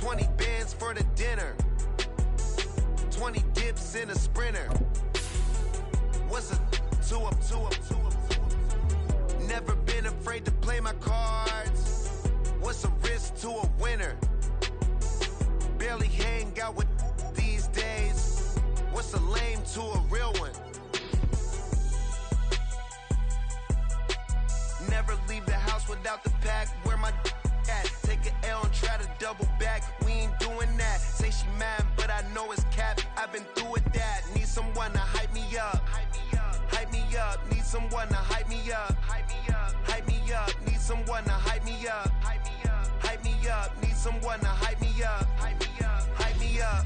20 bands for the dinner. 20 dips in a sprinter. What's a 2 up, 2 up, 2 up, 2 up? Never been afraid to play my cards. What's a risk to a winner? Barely hang out with these days. What's a lame to a real one? Never leave the house without the pack. Where my at? Take an L and try to double back. We ain't doing that. Say she mad, but I know it's cap. I've been through with that. Need someone to hype me up. Hype me up. Need someone to hype me up. Hype me up. Need someone to hype me up. Hype me up. Need someone to hype me up. Hype me up.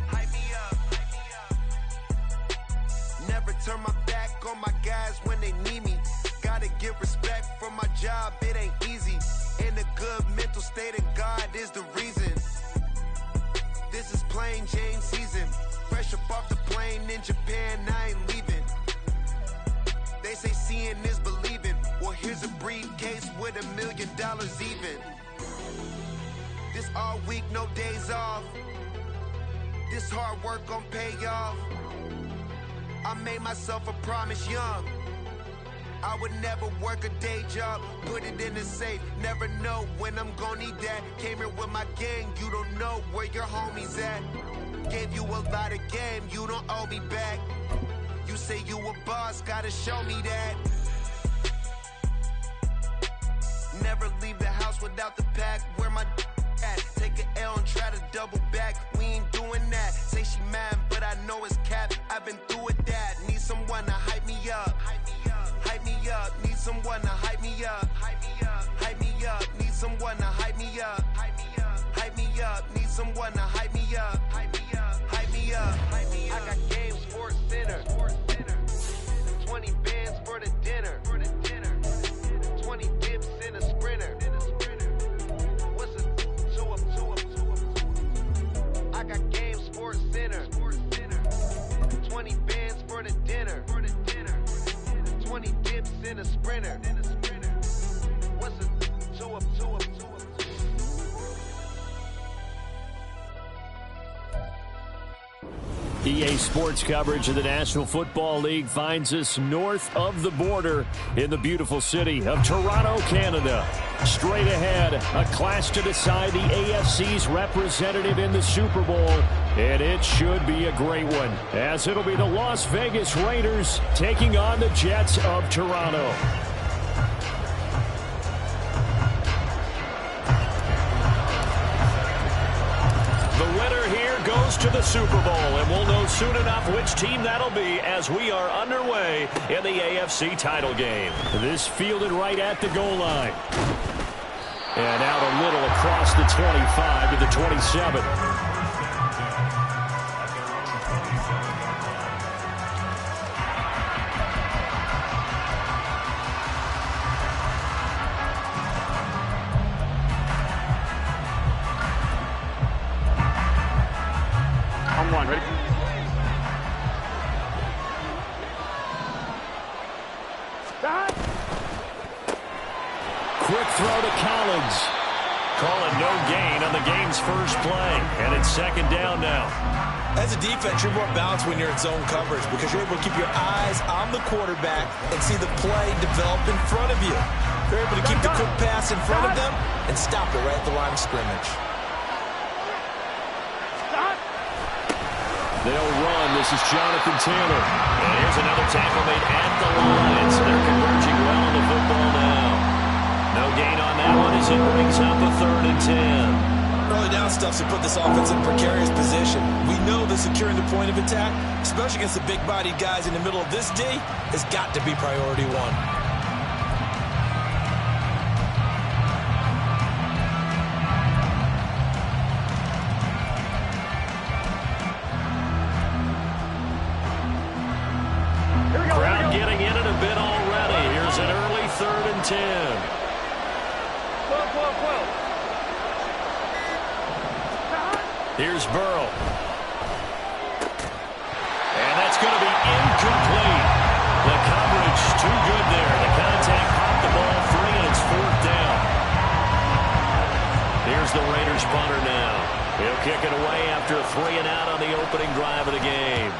Never turn my back on my guys when they need me. Gotta give respect for my job, it ain't easy. In a good mental state of God is the reason. This is plain Jane season. Fresh up off the plane in Japan, I ain't leaving. They say seeing is believing. Well, here's a briefcase with $1 million even. This all week, no days off. This hard work gon' pay off. I made myself a promise young. I would never work a day job, put it in the safe. Never know when I'm gon' need that. Came here with my gang, you don't know where your homies at. Gave you a lot of game, you don't owe me back. You say you a boss, gotta show me that. Never leave the house without the pack. Where my at? Take an L and try to double back. We ain't doing that. Say she mad, but I know it's cap. I've been through with that. Need someone to hype me up. Hype me up. Need someone to hype me up. Hype me up. Need someone to hype me up. Hype me up. Need someone to hype me up. Hype me up. I got game, sports center. 20 bands for the dinner. 20 dips in a sprinter. What's a 2 up, 2 up, 2 up? I got game, sports center. 20 bands for the dinner. 20 dips in a sprinter. What's a 2 up, 2 up, 2 up? EA Sports coverage of the National Football League finds us north of the border in the beautiful city of Toronto, Canada. Straight ahead, a clash to decide the AFC's representative in the Super Bowl, and it should be a great one, as it'll be the Las Vegas Raiders taking on the Jets of Toronto. The winner here goes to the Super Bowl, and we'll know soon enough which team that'll be as we are underway in the AFC title game. This fielded right at the goal line. And out a little across the 25 to the 27. On one, ready? Quick throw to Collins. Call it no gain on the game's first play. And it's second down now. As a defense, you're more balanced when you're in zone coverage because you're able to keep your eyes on the quarterback and see the play develop in front of you. You're able to keep the quick pass in front of them and stop it right at the line of scrimmage. They'll run. This is Jonathan Taylor. And here's another tackle made at the line. So they're converging well on the football now. No gain on that one as it brings up a 3rd and 10. Early down stuffs to put this offense in a precarious position. We know that securing the point of attack, especially against the big-bodied guys in the middle of this D, has got to be priority one. Crowd getting in it a bit already. Here's an early 3rd and 10. 12. Here's Burrow. And that's going to be incomplete. The coverage too good there. The contact popped the ball free, and it's 4th down. Here's the Raiders punter now. He'll kick it away after a 3-and-out on the opening drive of the game.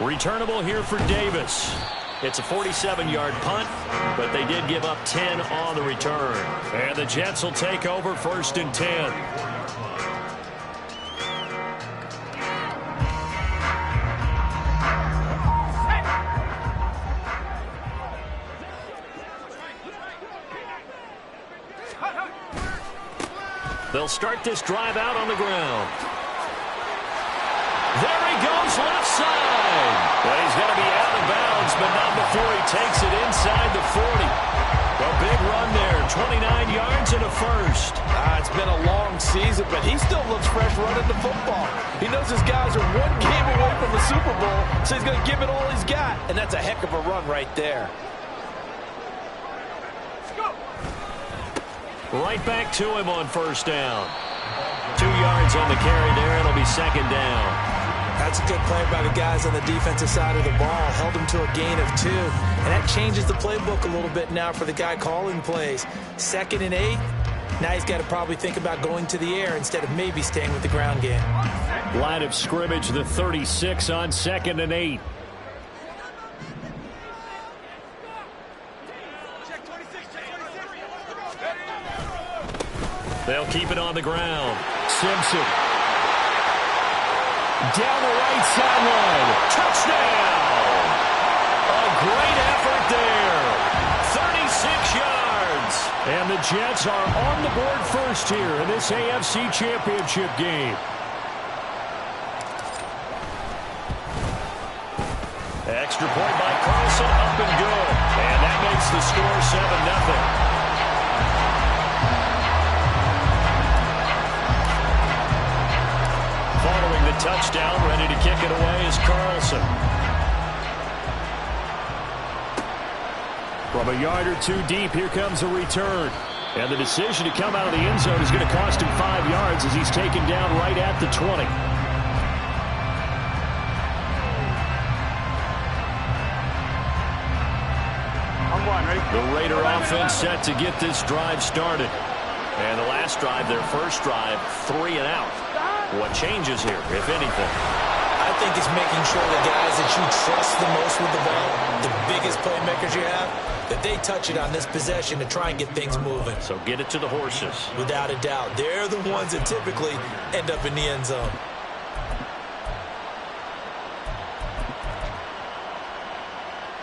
Returnable here for Davis. It's a 47-yard punt, but they did give up 10 on the return. And the Jets will take over 1st and 10. They'll start this drive out on the ground. There he goes, left side. Well, he's going to be out of bounds, but not before he takes it inside the 40. A big run there, 29 yards and a first. It's been a long season, but he still looks fresh running the football. He knows his guys are one game away from the Super Bowl, so he's going to give it all he's got, and that's a heck of a run right there. Right back to him on 1st down. 2 yards on the carry there. It'll be 2nd down. That's a good play by the guys on the defensive side of the ball. Held him to a gain of 2. And that changes the playbook a little bit now for the guy calling plays. 2nd and 8. Now he's got to probably think about going to the air instead of maybe staying with the ground game. Line of scrimmage, the 36 on 2nd and 8. They'll keep it on the ground. Simpson. Down the right sideline. Touchdown! A great effort there. 36 yards. And the Jets are on the board first here in this AFC Championship game. Extra point by Carlson, up and good. And that makes the score 7-0. Following the touchdown, ready to kick it away is Carlson. From a yard or 2 deep, here comes a return. And the decision to come out of the end zone is going to cost him 5 yards as he's taken down right at the 20. The Raider offense set to get this drive started. And the last drive, their first drive, 3-and-out. What changes here, if anything? I think it's making sure the guys that you trust the most with the ball, the biggest playmakers you have, that they touch it on this possession to try and get things moving. So get it to the horses. Without a doubt. They're the ones that typically end up in the end zone.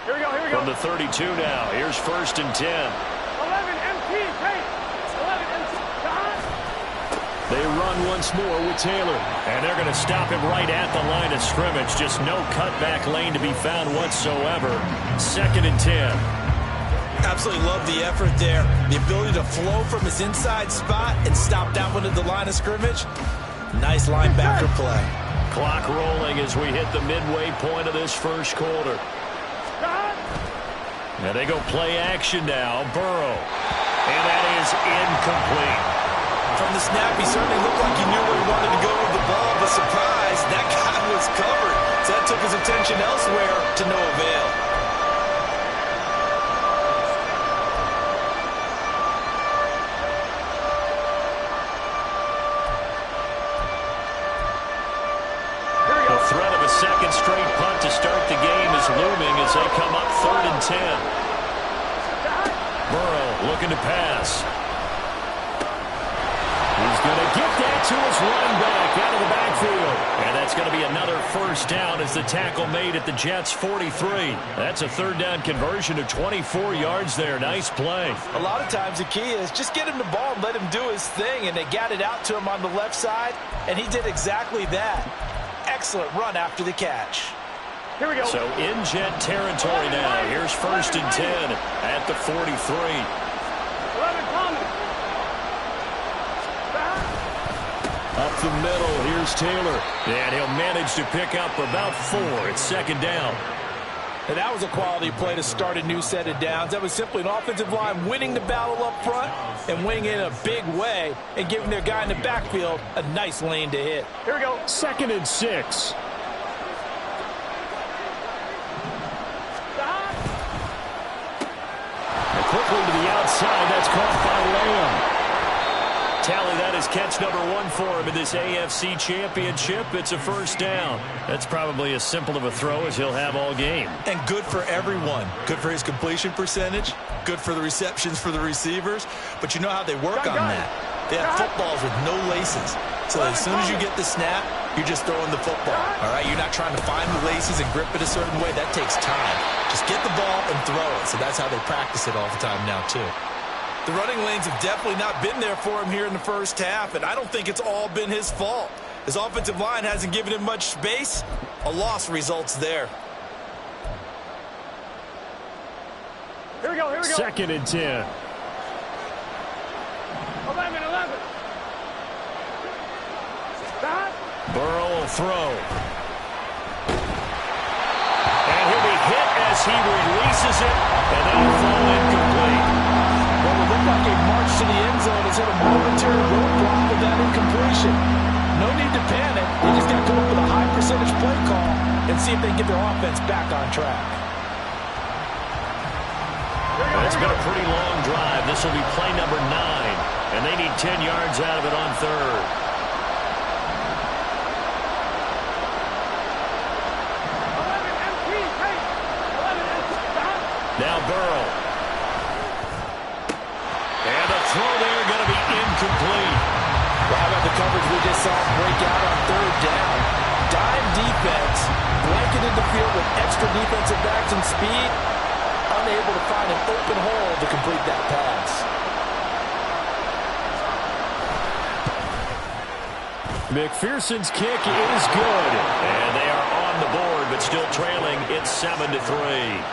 Here we go. From the 32 now, here's 1st and 10. 11 MT, hey. 11 MT. They run once more with Taylor. And they're going to stop him right at the line of scrimmage. Just no cutback lane to be found whatsoever. 2nd and 10. Absolutely love the effort there. The ability to flow from his inside spot and stop that one at the line of scrimmage. Nice linebacker play. Clock rolling as we hit the midway point of this first quarter. And they go play action now. Burrow. And that is incomplete. From the snap, he certainly looked like he knew where he wanted to go with the ball, but surprise, that guy was covered. So that took his attention elsewhere to no avail. The threat of a second straight punt to start the game is looming as they come up 3rd and 10. Burrow looking to pass. He's going to get that to his running back out of the backfield. And that's going to be another 1st down as the tackle made at the Jets' 43. That's a 3rd down conversion of 24 yards there. Nice play. A lot of times the key is just get him the ball and let him do his thing. And they got it out to him on the left side, and he did exactly that. Excellent run after the catch. Here we go. So in Jet territory now. Here's 1st and 10 at the 43. 11 coming. Up the middle, here's Taylor. And he'll manage to pick up about 4. It's 2nd down. And that was a quality play to start a new set of downs. That was simply an offensive line winning the battle up front and winning in a big way and giving their guy in the backfield a nice lane to hit. Here we go. 2nd and 6. And quickly to the outside. That's caught by Lamb. is catch number 1 for him in this AFC Championship. It's a first down. That's probably as simple of a throw as he'll have all game. And good for everyone. Good for his completion percentage. Good for the receptions for the receivers. But you know how they work on that. They have footballs with no laces. So as soon as you get the snap, you're just throwing the football. All right, you're not trying to find the laces and grip it a certain way. That takes time. Just get the ball and throw it. So that's how they practice it all the time now, too. The running lanes have definitely not been there for him here in the first half, and I don't think it's all been his fault. His offensive line hasn't given him much space. A loss results there. Here we go, here we go. 2nd and 10. 11. Stop. Burrow will throw. And he'll be hit as he releases it, and that'll fall incomplete. Well, it looked like a march to the end zone has hit a momentary roadblock with that incompletion. No need to panic. They just got to come up with a high percentage play call and see if they can get their offense back on track. It's been a pretty long drive. This will be play number 9, and they need 10 yards out of it on 3rd. Now Burrow. And the throw there going to be incomplete. Well, how about the coverage we just saw break out on 3rd down? Dime defense, blanketed the field with extra defensive backs and speed, unable to find an open hole to complete that pass. McPherson's kick is good. And they are on the board, but still trailing. It's 7-3.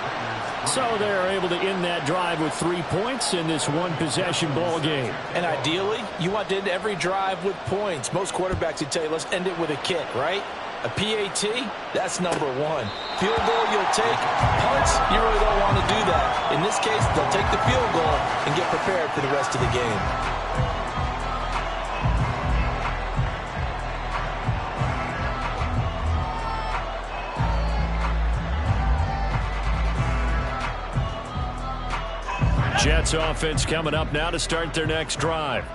So they're able to end that drive with 3 points in this one-possession ball game. And ideally, you want to end every drive with points. Most quarterbacks would tell you, let's end it with a kick, right? A PAT, that's number 1. Field goal you'll take. Punts, you really don't want to do that. In this case, they'll take the field goal and get prepared for the rest of the game. Jets offense coming up now to start their next drive.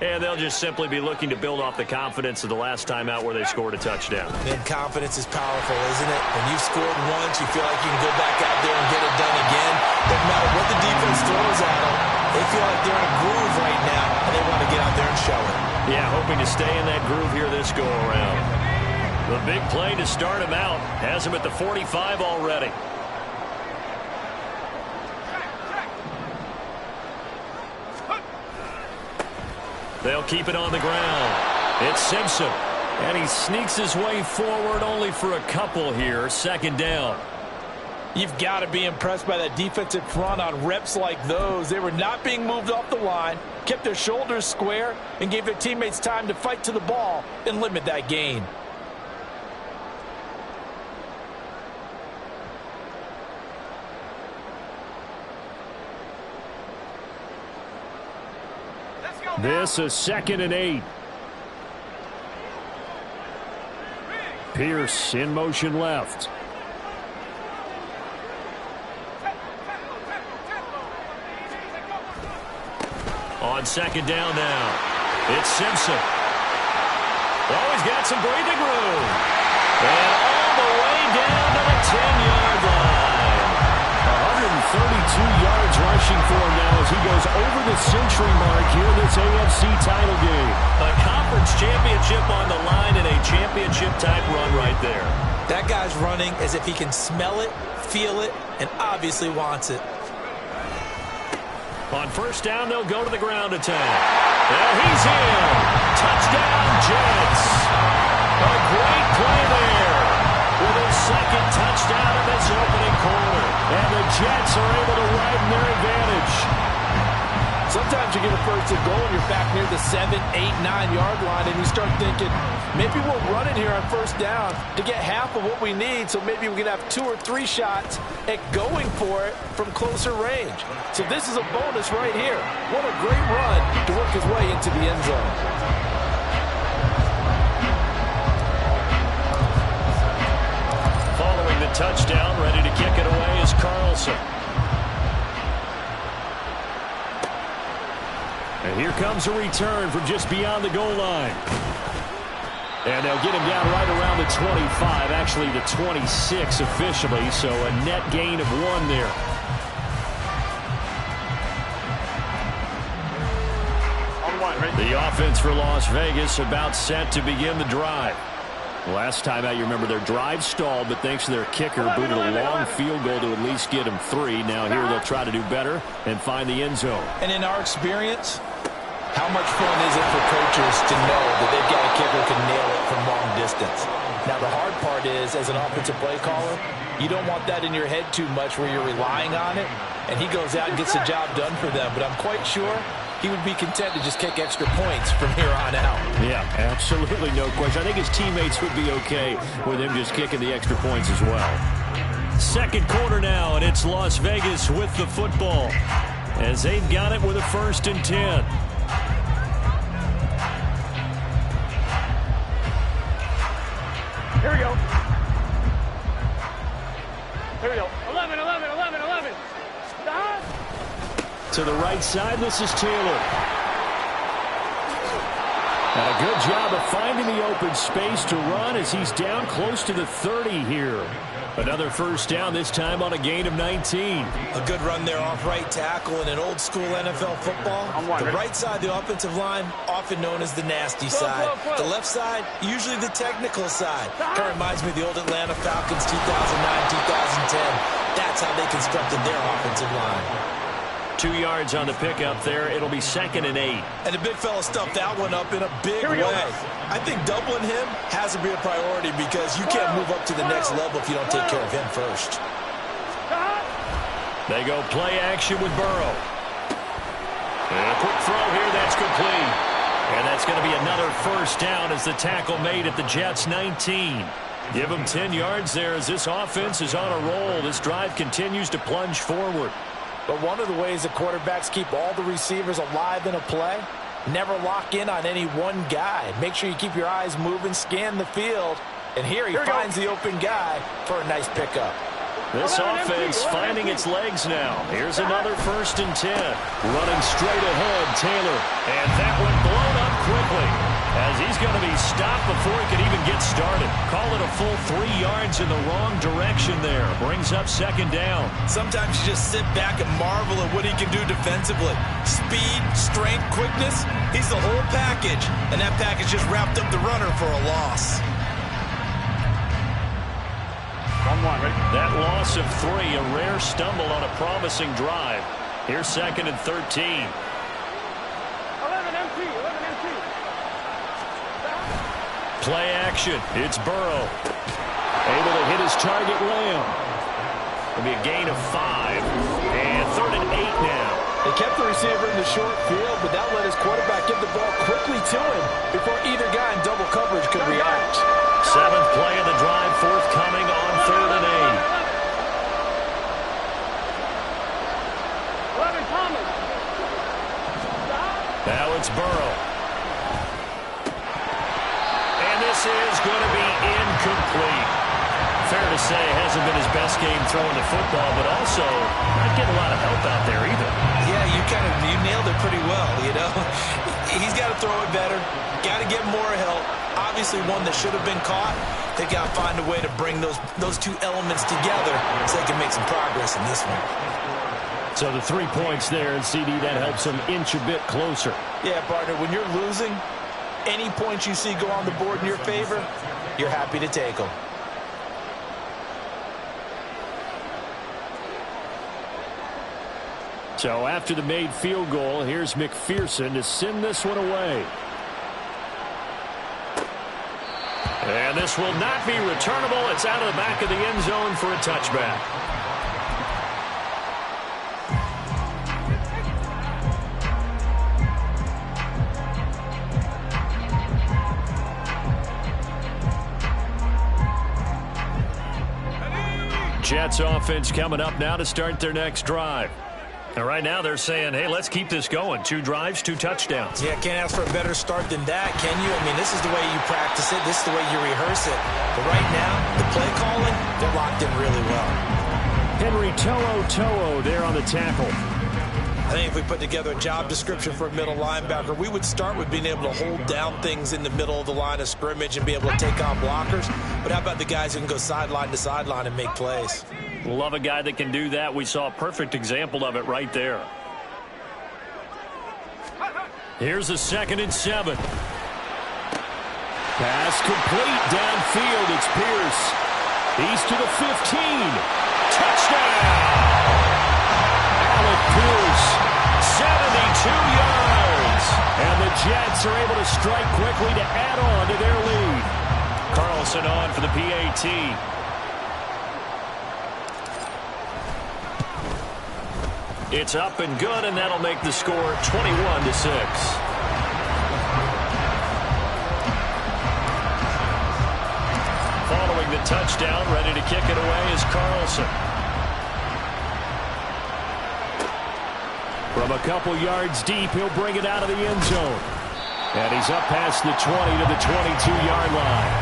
And they'll just simply be looking to build off the confidence of the last time out where they scored a touchdown. And confidence is powerful, isn't it? When you've scored once, you feel like you can go back out there and get it done again. Doesn't matter what the defense throws at them. They feel like they're in a groove right now, and they want to get out there and show it. Yeah, hoping to stay in that groove here this go-around. The big play to start him out has him at the 45 already. They'll keep it on the ground. It's Simpson. And he sneaks his way forward only for a couple here. 2nd down. You've got to be impressed by that defensive front on reps like those. They were not being moved off the line, kept their shoulders square, and gave their teammates time to fight to the ball and limit that gain. This is 2nd and 8. Pierce in motion left. On 2nd down now. It's Simpson. Oh, he's got some breathing room. And all the way down to the 10-yard line. 132 yards rushing for him now as he goes over the century mark here in this AFC title game. A conference championship on the line and a championship-type run right there. That guy's running as if he can smell it, feel it, and obviously wants it. On 1st down, they'll go to the ground attack. And he's in. Touchdown, Jets. A great play there. With his 2nd touchdown in this opening quarter. And the Jets are able to widen their advantage. Sometimes you get a 1st and goal and you're back near the 7, 8, 9-yard line and you start thinking, maybe we're running here on 1st down to get half of what we need, so maybe we can have 2 or 3 shots at going for it from closer range. So this is a bonus right here. What a great run to work his way into the end zone. The touchdown, ready to kick it away is Carlson. And here comes a return from just beyond the goal line. And they'll get him down right around the 25, actually the 26 officially, so a net gain of 1 there. The offense for Las Vegas about set to begin the drive. Last time out, you remember their drive stalled, but thanks to their kicker, booted a long field goal to at least get them 3. Now here they'll try to do better and find the end zone. And in our experience, how much fun is it for coaches to know that they've got a kicker who can nail it from long distance? Now, the hard part is, as an offensive play caller, you don't want that in your head too much where you're relying on it, and he goes out and gets the job done for them. But I'm quite sure he would be content to just kick extra points from here on out. Yeah, absolutely no question. I think his teammates would be okay with him just kicking the extra points as well. Second quarter now, and it's Las Vegas with the football as they've got it with a 1st and 10. Here we go. Here we go. 11, 11, 11, 11. Stop. To the right side, this is Taylor. And a good job of finding the open space to run as he's down close to the 30 here. Another 1st down, this time on a gain of 19. A good run there off right tackle in an old school NFL football. The right side, the offensive line, often known as the nasty side. The left side, usually the technical side. Kind of reminds me of the old Atlanta Falcons 2009, 2010. That's how they constructed their offensive line. 2 yards on the pickup there. It'll be 2nd and 8. And the big fella stuffed that one up in a big way. I think doubling him has to be a priority because you can't move up to the next level if you don't take care of him first. They go play action with Burrow. And a quick throw here, that's complete. And that's going to be another 1st down as the tackle made at the Jets' 19. Give them 10 yards there as this offense is on a roll. This drive continues to plunge forward. But one of the ways that quarterbacks keep all the receivers alive in a play, never lock in on any one guy. Make sure you keep your eyes moving, scan the field. And here he finds the open guy for a nice pickup. This offense finding its legs now. Here's another 1st and 10. Running straight ahead, Taylor. And that one blown up quickly as he's going to be stopped before he could even get started. Call it a full 3 yards in the wrong direction there. Brings up 2nd down. Sometimes you just sit back and marvel at what he can do defensively. Speed, strength, quickness. He's the whole package. And that package just wrapped up the runner for a loss. 1-1, ready? That loss of 3, a rare stumble on a promising drive. Here's 2nd and 13. 11 MT, 11 MT. Play action. It's Burrow. Able to hit his target, Lamb. It'll be a gain of 5. And 3rd and 8 now. They kept the receiver in the short field, but that let his quarterback get the ball quickly to him before either guy in double coverage could react. 7th play of the drive, forthcoming on 3rd and 8. 11 Thomas. Now it's Burrow. And this is going to be incomplete. Fair to say, hasn't been his best game throwing the football, but also not getting a lot of help out there either. Yeah, you nailed it pretty well, you know. He's got to throw it better. Got to get more help. Obviously one that should have been caught. They got to find a way to bring those 2 elements together so they can make some progress in this one. So the 3 points there, and CD, that helps them inch a bit closer. Yeah, partner, when you're losing, any points you see go on the board in your favor, you're happy to take them. So after the made field goal, here's McPherson to send this one away. And this will not be returnable. It's out of the back of the end zone for a touchback. Jets offense coming up now to start their next drive. And right now they're saying, hey, let's keep this going. 2 drives, 2 touchdowns. Yeah, can't ask for a better start than that, can you? I mean, this is the way you practice it. This is the way you rehearse it. But right now, the play calling, they're locked in really well. Henry To'o there on the tackle. I think if we put together a job description for a middle linebacker, we would start with being able to hold down things in the middle of the line of scrimmage and be able to take on blockers. But how about the guys who can go sideline to sideline and make plays? Love a guy that can do that. We saw a perfect example of it right there. Here's a 2nd and 7. Pass complete downfield. It's Pierce. He's to the 15. Touchdown! Alec Pierce, 72 yards. And the Jets are able to strike quickly to add on to their lead. Carlson on for the PAT. It's up and good, and that'll make the score 21-6. Following the touchdown, ready to kick it away is Carlson. From a couple yards deep, he'll bring it out of the end zone. And he's up past the 20 to the 22-yard line.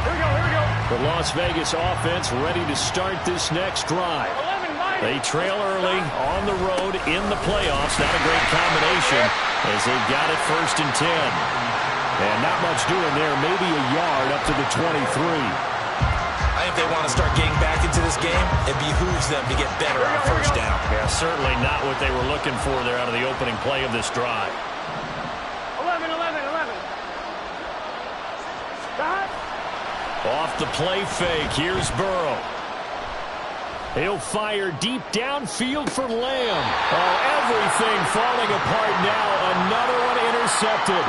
Here we go. The Las Vegas offense ready to start this next drive. They trail early on the road in the playoffs. Not a great combination as they've got it 1st and 10. And not much doing there. Maybe a yard up to the 23. I think they want to start getting back into this game. It behooves them to get better on 1st down. Yeah, certainly not what they were looking for there out of the opening play of this drive. 11. Stop. Off the play fake, here's Burrow. He'll fire deep downfield for Lamb. Oh, everything falling apart now. Another one intercepted.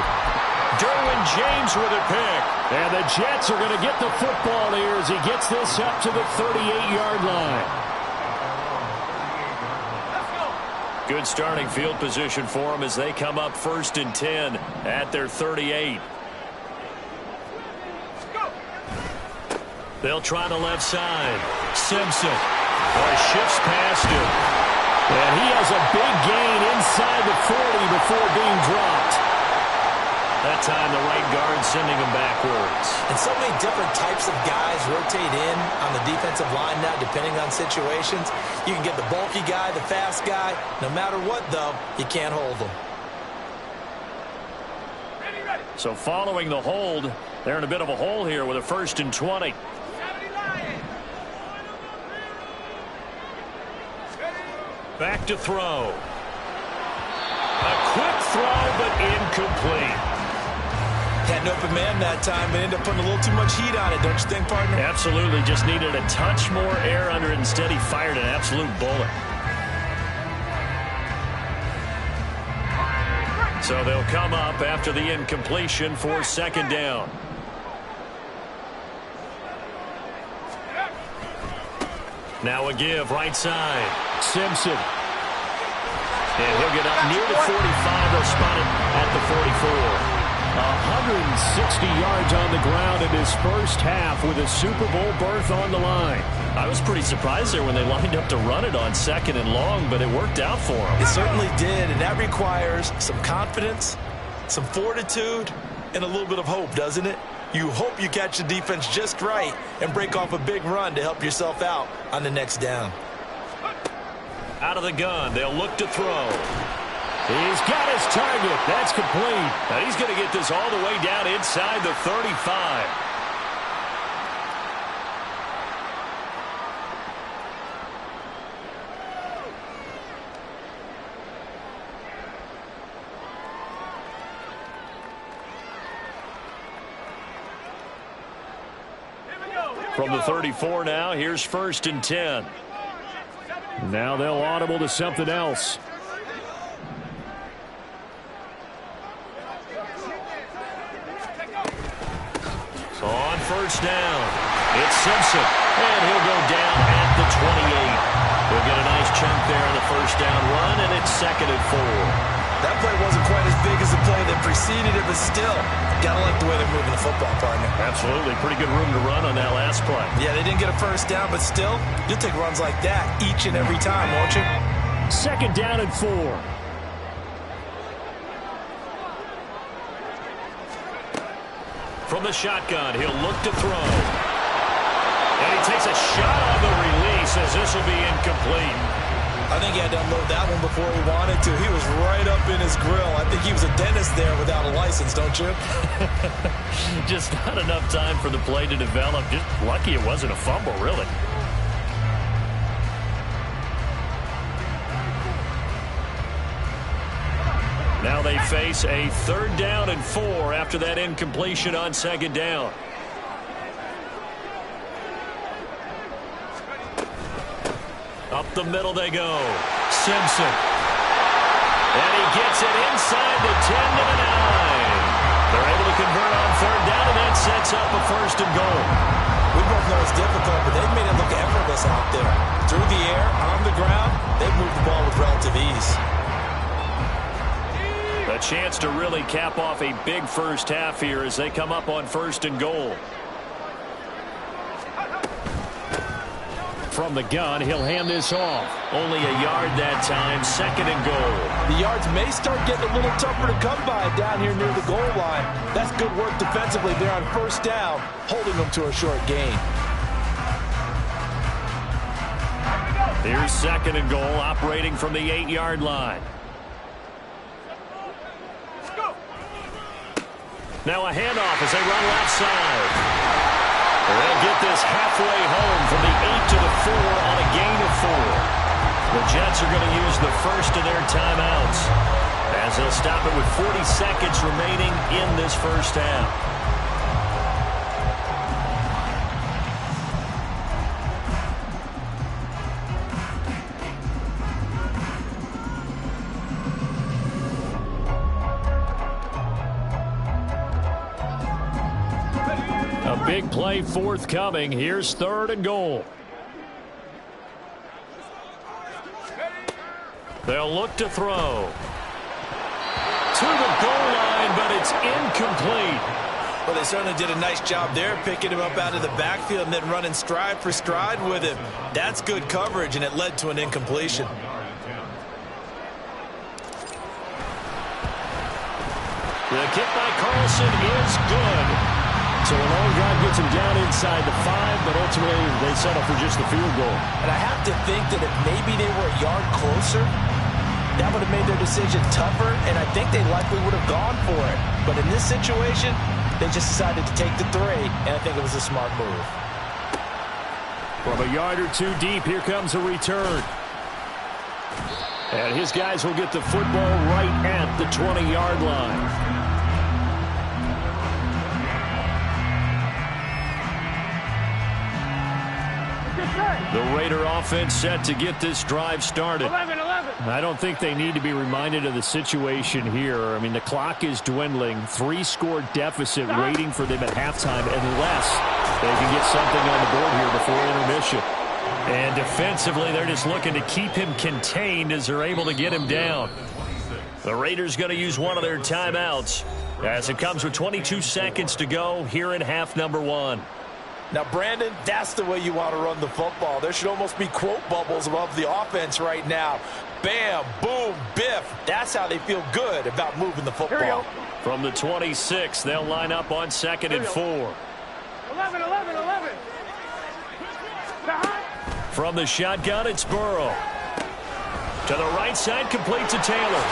Derwin James with a pick. And the Jets are going to get the football here as he gets this up to the 38-yard line. Good starting field position for them as they come up 1st and 10 at their 38. They'll try the left side. Simpson. Boy, shifts past him. And he has a big gain inside the 40 before being dropped. That time the right guard sending him backwards. And so many different types of guys rotate in on the defensive line now depending on situations. You can get the bulky guy, the fast guy. No matter what, though, you can't hold them. So following the hold, they're in a bit of a hole here with a 1st and 20. Back to throw. A quick throw, but incomplete. Had an open man that time, but ended up putting a little too much heat on it, don't you think, partner? Absolutely. Just needed a touch more air under it. Instead, he fired an absolute bullet. So they'll come up after the incompletion for 2nd down. Now a give, right side. Simpson. And he'll get up near the 45. They'll spot it at the 44. 160 yards on the ground in his 1st half with a Super Bowl berth on the line. I was pretty surprised there when they lined up to run it on 2nd and long, but it worked out for him. It certainly did, and that requires some confidence, some fortitude, and a little bit of hope, doesn't it? You hope you catch the defense just right and break off a big run to help yourself out on the next down. Out of the gun, they'll look to throw. He's got his target. That's complete. Now he's going to get this all the way down inside the 35. From the 34 now, here's 1st and 10. Now they'll audible to something else. So on 1st down, it's Simpson, and he'll go down at the 28. He'll get a nice chunk there on the 1st down run, and it's 2nd and 4. That play wasn't quite as big as the play that preceded it, but still, gotta like the way they're moving the football, partner. Absolutely. Pretty good room to run on that last play. Yeah, they didn't get a 1st down, but still, you'll take runs like that each and every time, won't you? 2nd down and 4. From the shotgun, he'll look to throw. And he takes a shot on the release as this will be incomplete. I think he had to unload that one before he wanted to. He was right up in his grill. I think he was a dentist there without a license, don't you? Just not enough time for the play to develop. Just lucky it wasn't a fumble, really. Now they face a 3rd down and 4 after that incompletion on 2nd down. Up the middle they go. Simpson. And he gets it inside the 10 to the 9. They're able to convert on 3rd down, and that sets up a 1st and goal. We both know it's difficult, but they've made it look effortless out there. Through the air, on the ground, they've moved the ball with relative ease. A chance to really cap off a big first half here as they come up on 1st and goal. From the gun, he'll hand this off. Only a yard that time, 2nd and goal. The yards may start getting a little tougher to come by down here near the goal line. That's good work defensively there on 1st down, holding them to a short gain. Here's 2nd and goal, operating from the 8-yard line. Now a handoff as they run left side. They'll get this halfway home from the 8 to the 4 on a gain of 4. The Jets are going to use the first of their timeouts as they'll stop it with 40 seconds remaining in this first half. Big play forthcoming. Here's 3rd and goal. They'll look to throw. To the goal line, but it's incomplete. Well, they certainly did a nice job there, picking him up out of the backfield and then running stride for stride with him. That's good coverage, and it led to an incompletion. The kick by Carlson is good. So a long drive gets him down inside the 5, but ultimately they settle for just the field goal. And I have to think that if maybe they were a yard closer, that would have made their decision tougher, and I think they likely would have gone for it. But in this situation, they just decided to take the 3, and I think it was a smart move. From a yard or 2 deep, here comes a return. And his guys will get the football right at the 20-yard line. The Raider offense set to get this drive started. 11. I don't think they need to be reminded of the situation here. I mean, the clock is dwindling. 3-score deficit waiting for them at halftime unless they can get something on the board here before intermission. And defensively, they're just looking to keep him contained as they're able to get him down. The Raiders going to use one of their timeouts as it comes with 22 seconds to go here in half number 1. Now, Brandon, that's the way you want to run the football. There should almost be quote bubbles above the offense right now. Bam, boom, biff. That's how they feel good about moving the football. Here we go. From the 26, they'll line up on 2nd and 4. 11. From the shotgun, it's Burrow. To the right side, complete to Taylor.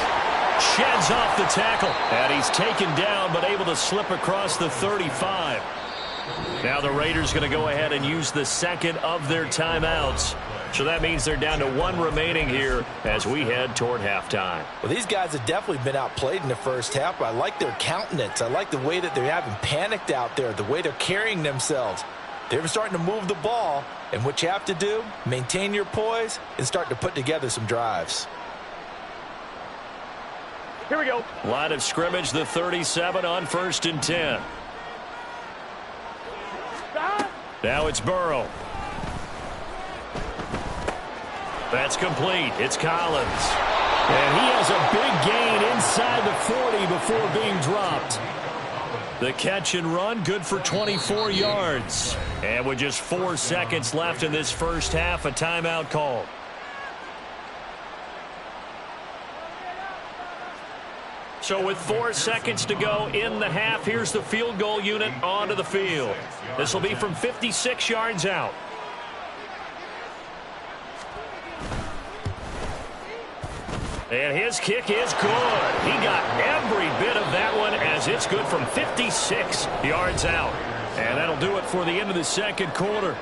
Sheds off the tackle. And he's taken down, but able to slip across the 35. Now the Raiders going to go ahead and use the 2nd of their timeouts. So that means they're down to 1 remaining here as we head toward halftime. Well, these guys have definitely been outplayed in the first half, but I like their countenance. I like the way that they're having panicked out there, the way they're carrying themselves. They're starting to move the ball, and what you have to do, maintain your poise and start to put together some drives. Here we go. Line of scrimmage, the 37 on 1st and 10. Now it's Burrow. That's complete. It's Collins. And he has a big gain inside the 40 before being dropped. The catch and run, good for 24 yards. And with just 4 seconds left in this first half, a timeout called. So with 4 seconds to go in the half, here's the field goal unit onto the field. This will be from 56 yards out. And his kick is good. He got every bit of that one as it's good from 56 yards out. And that'll do it for the end of the second quarter.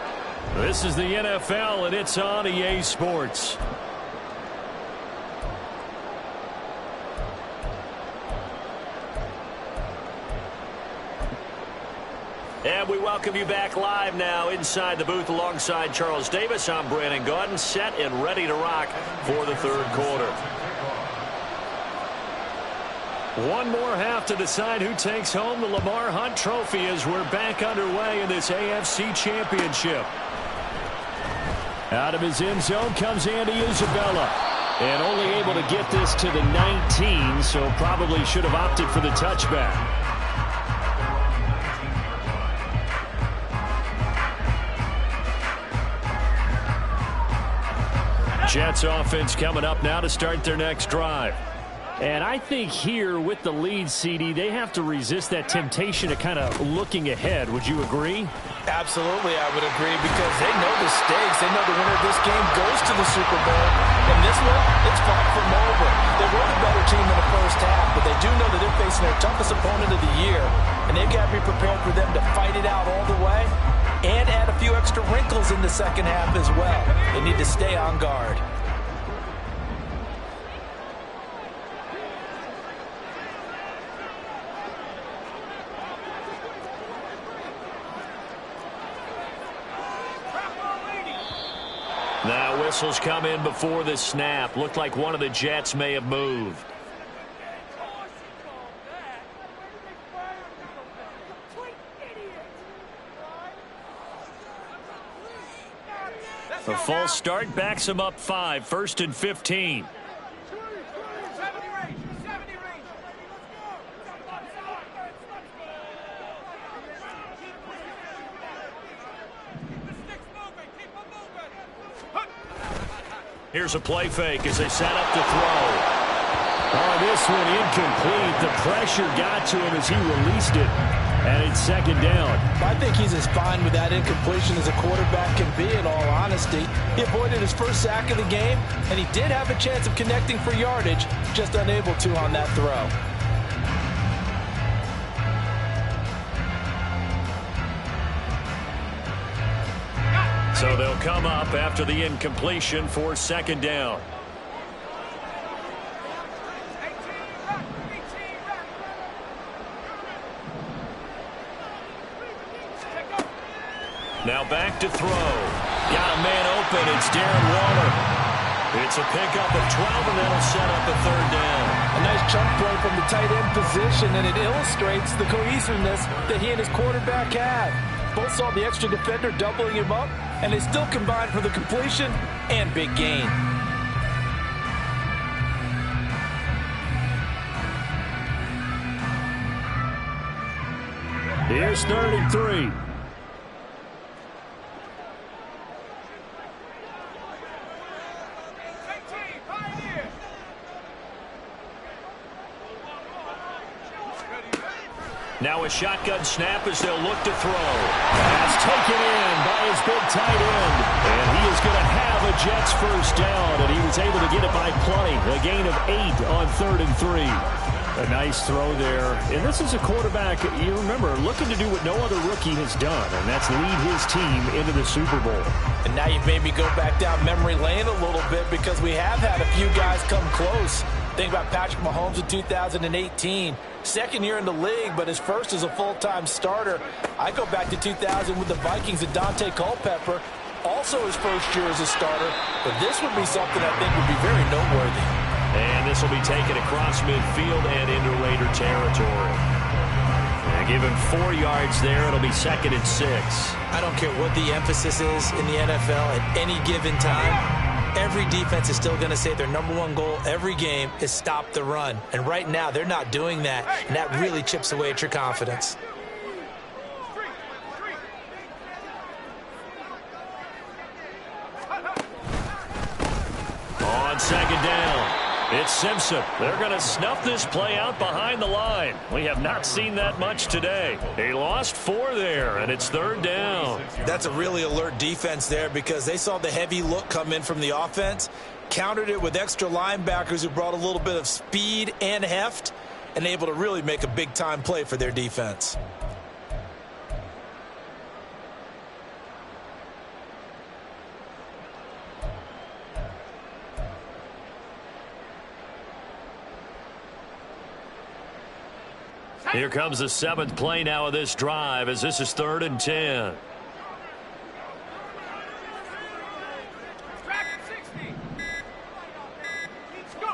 This is the NFL, and it's on EA Sports. And we welcome you back live now inside the booth alongside Charles Davis. I'm Brandon Gaudin, set and ready to rock for the third quarter. One more half to decide who takes home the Lamar Hunt Trophy as we're back underway in this AFC Championship. Out of his end zone comes Andy Isabella. And only able to get this to the 19, so probably should have opted for the touchback. Jets offense coming up now to start their next drive. And I think here with the lead, CD, they have to resist that temptation of kind of looking ahead. Would you agree? Absolutely, I would agree, because they know the stakes. They know the winner of this game goes to the Super Bowl. And this one, it's fought from over. They were the better team in the first half, but they do know that they're facing their toughest opponent of the year. And they've got to be prepared for them to fight it out all the way and add a few extra wrinkles in the second half as well. They need to stay on guard. Now whistles come in before the snap. Looked like one of the Jets may have moved. A false start backs him up 5, 1st and 15. Here's a play fake as they set up to throw. Oh, this one incomplete. The pressure got to him as he released it. And it's second down. I think he's as fine with that incompletion as a quarterback can be, in all honesty. He avoided his first sack of the game, and he did have a chance of connecting for yardage, just unable to on that throw. So they'll come up after the incompletion for second down. Now back to throw. Got a man open. It's Darren Waller. It's a pickup of 12, and that'll set up a third down. A nice chunk play from the tight end position, and it illustrates the cohesiveness that he and his quarterback have. Both saw the extra defender doubling him up, and they still combined for the completion and big gain. Here's 33. Now a shotgun snap as they'll look to throw. That's taken in by his big tight end. And he is going to have a Jets first down, and he was able to get it by plenty. A gain of 8 on 3rd and 3. A nice throw there. And this is a quarterback, you remember, looking to do what no other rookie has done, and that's lead his team into the Super Bowl. And now you've made me go back down memory lane a little bit, because we have had a few guys come close. Think about Patrick Mahomes in 2018. Second year in the league, but his first as a full-time starter. I go back to 2000 with the Vikings and Dante Culpepper. Also his first year as a starter. But this would be something I think would be very noteworthy. And this will be taken across midfield and into Raider territory. And give him 4 yards there. It'll be 2nd and 6. I don't care what the emphasis is in the NFL at any given time. Every defense is still going to say their #1 goal every game is stop the run. And right now, they're not doing that, and that really chips away at your confidence. On second down, It's Simpson. They're going to snuff this play out behind the line. We have not seen that much today. He lost 4 there, and it's 3rd down. That's a really alert defense there because they saw the heavy look come in from the offense, countered it with extra linebackers who brought a little bit of speed and heft, and able to really make a big-time play for their defense. Here comes the 7th play now of this drive as this is 3rd and 10.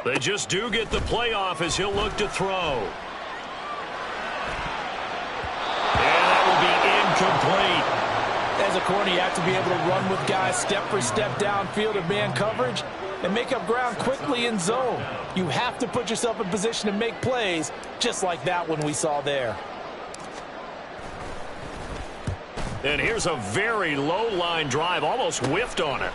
They just do get the playoff as he'll look to throw. And that will be incomplete. As a corner, you have to be able to run with guys step for step downfield in man coverage and make up ground quickly in zone. You have to put yourself in position to make plays just like that one we saw there. And here's a very low line drive, almost whiffed on it.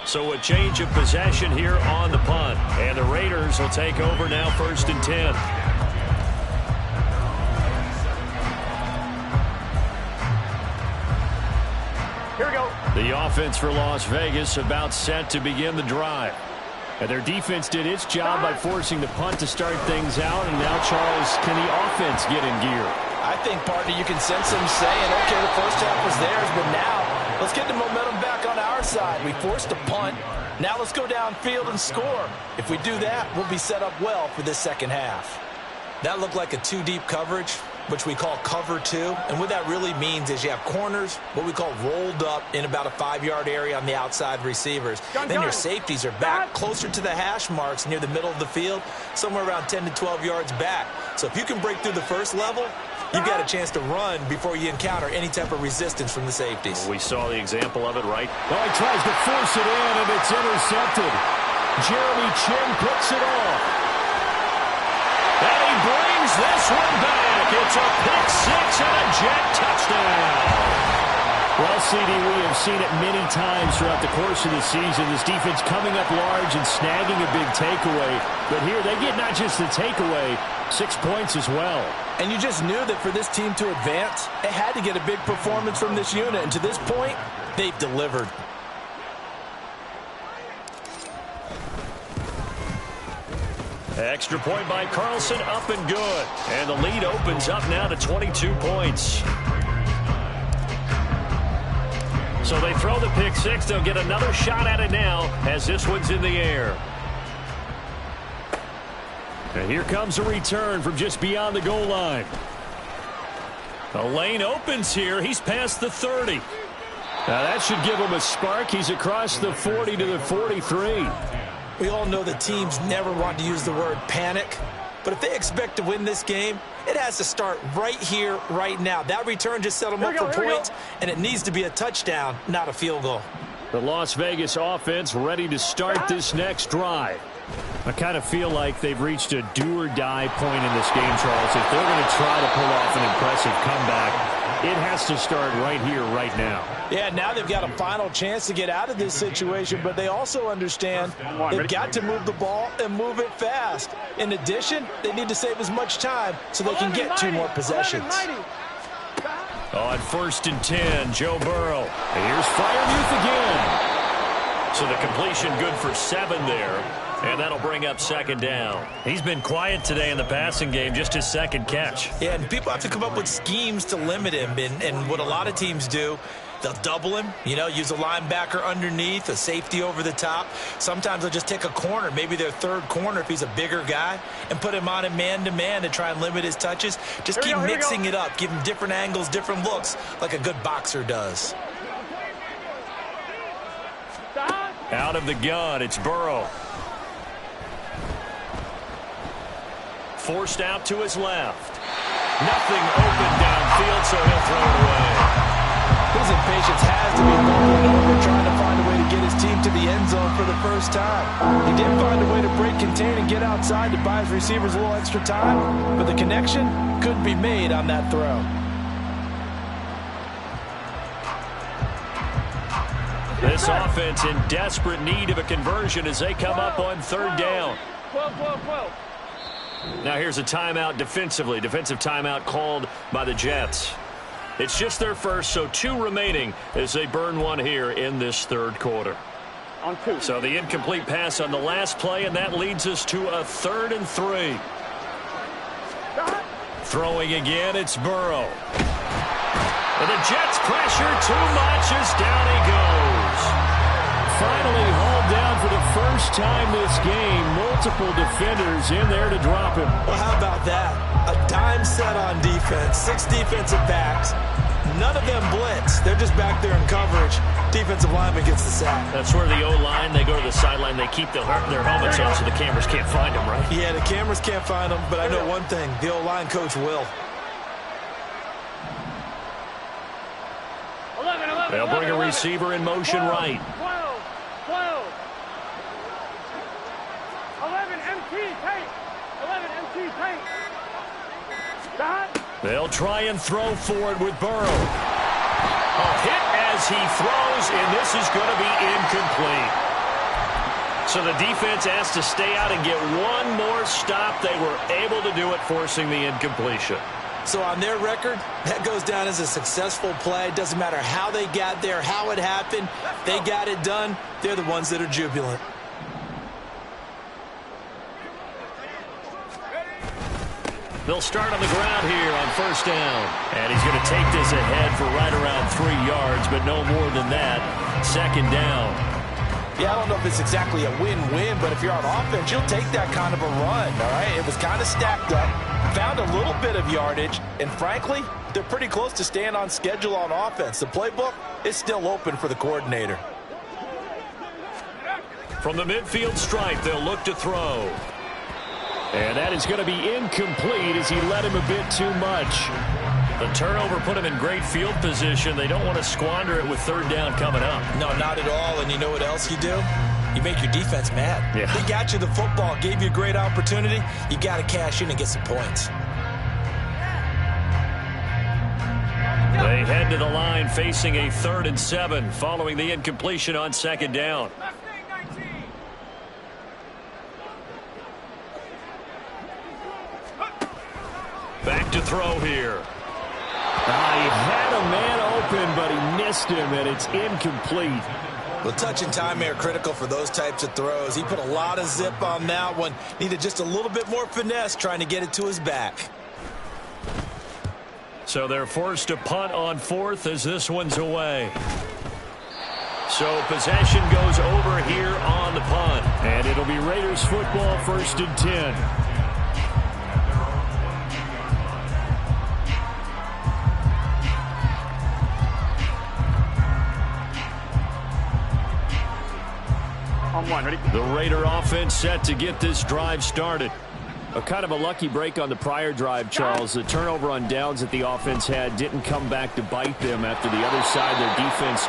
So a change of possession here on the punt. And the Raiders will take over now 1st and 10. Here we go. The offense for Las Vegas about set to begin the drive. And their defense did its job by forcing the punt to start things out. And now, Charles, can the offense get in gear? I think, partner, you can sense them saying, okay, the first half was theirs, but now let's get the momentum back on our side. We forced a punt. Now let's go downfield and score. If we do that, we'll be set up well for this second half. That looked like a 2-deep coverage, which we call cover 2. And what that really means is you have corners, what we call rolled up in about a 5-yard area on the outside receivers. Then your safeties are back closer to the hash marks near the middle of the field, somewhere around 10 to 12 yards back. So if you can break through the first level, you've got a chance to run before you encounter any type of resistance from the safeties. We saw the example of it, right? Well, he tries to force it in, and it's intercepted. Jeremy Chin picks it off. And he brings this one back. It's a pick-6 and a jet touchdown. Well, CD, we have seen it many times throughout the course of the season. This defense coming up large and snagging a big takeaway. But here they get not just the takeaway, 6 points as well. And you just knew that for this team to advance, it had to get a big performance from this unit. And to this point, they've delivered. Extra point by Carlson, up and good. And the lead opens up now to 22 points. So they throw the pick-6. They'll get another shot at it now as this one's in the air. And here comes a return from just beyond the goal line. The lane opens here. He's past the 30. Now that should give him a spark. He's across the 40 to the 43. We all know that teams never want to use the word panic, but if they expect to win this game, it has to start right here, right now. That return just set them up for points, and it needs to be a touchdown, not a field goal. The Las Vegas offense ready to start this next drive. I kind of feel like they've reached a do-or-die point in this game, Charles. If they're going to try to pull off an impressive comeback, it has to start right here, right now. Yeah, now they've got a final chance to get out of this situation, but they also understand they've got to move the ball and move it fast. In addition, they need to save as much time so they can get 2 more possessions. On 1st and 10, Joe Burrow. And here's Freiermuth again. So the completion good for 7 there. And that'll bring up 2nd down. He's been quiet today in the passing game, just his 2nd catch. Yeah, and people have to come up with schemes to limit him. And what a lot of teams do, they'll double him, use a linebacker underneath, a safety over the top. Sometimes they'll just take a corner, maybe their 3rd corner if he's a bigger guy, and put him on a man-to-man to try and limit his touches. Just keep mixing it up, give him different angles, different looks, like a good boxer does. Out of the gun, it's Burrow. Forced out to his left. Nothing open downfield, so he'll throw it away. His impatience has to be bubbling over, trying to find a way to get his team to the end zone for the first time. He did find a way to break, contain, and get outside to buy his receivers a little extra time, but the connection couldn't be made on that throw. This offense in desperate need of a conversion as they come up on third down. 12. Now here's a timeout defensively. Defensive timeout called by the Jets. It's just their first, so 2 remaining as they burn one here in this third quarter. On 2. So the incomplete pass on the last play, and that leads us to a 3rd and 3. Throwing again, it's Burrow. And the Jets pressure too much as down he goes. Finally hauled down for the first time this game. Multiple defenders in there to drop him. Well, how about that? A dime set on defense. 6 defensive backs. None of them blitz. They're just back there in coverage. Defensive lineman gets the sack. That's where the O-line, they go to the sideline, they keep their helmets on so the cameras can't find them, right? Yeah, the cameras can't find them, but I know one thing. The O-line coach will. 11. They'll bring a receiver in motion right. 12. 11 MT tape. 11 MT tape. They'll try and throw for it with Burrow. A hit as he throws, and this is going to be incomplete. So the defense has to stay out and get one more stop. They were able to do it, forcing the incompletion. So on their record, that goes down as a successful play. Doesn't matter how they got there, how it happened. They got it done. They're the ones that are jubilant. They'll start on the ground here on first down. And he's going to take this ahead for right around 3 yards, but no more than that. Second down. Yeah, I don't know if it's exactly a win-win, but if you're on offense, you'll take that kind of a run, all right? It was kind of stacked up, found a little bit of yardage, and frankly, they're pretty close to staying on schedule on offense. The playbook is still open for the coordinator. From the midfield stripe, they'll look to throw. And that is going to be incomplete as he led him a bit too much. The turnover put him in great field position. They don't want to squander it with third down coming up. No, not at all. And you know what else you do? You make your defense mad. Yeah. They got you the football, gave you a great opportunity. You got to cash in and get some points. They head to the line facing a 3rd and 7 following the incompletion on second down. Back to throw here. He had a man open, but he missed him, and it's incomplete. Well, touch and time are critical for those types of throws. He put a lot of zip on that one. Needed just a little bit more finesse trying to get it to his back. So they're forced to punt on 4th as this one's away. So possession goes over here on the punt. And it'll be Raiders football, 1st and 10. Ready? The Raider offense set to get this drive started. A kind of a lucky break on the prior drive, Charles. The turnover on downs that the offense had didn't come back to bite them after the other side. Their defense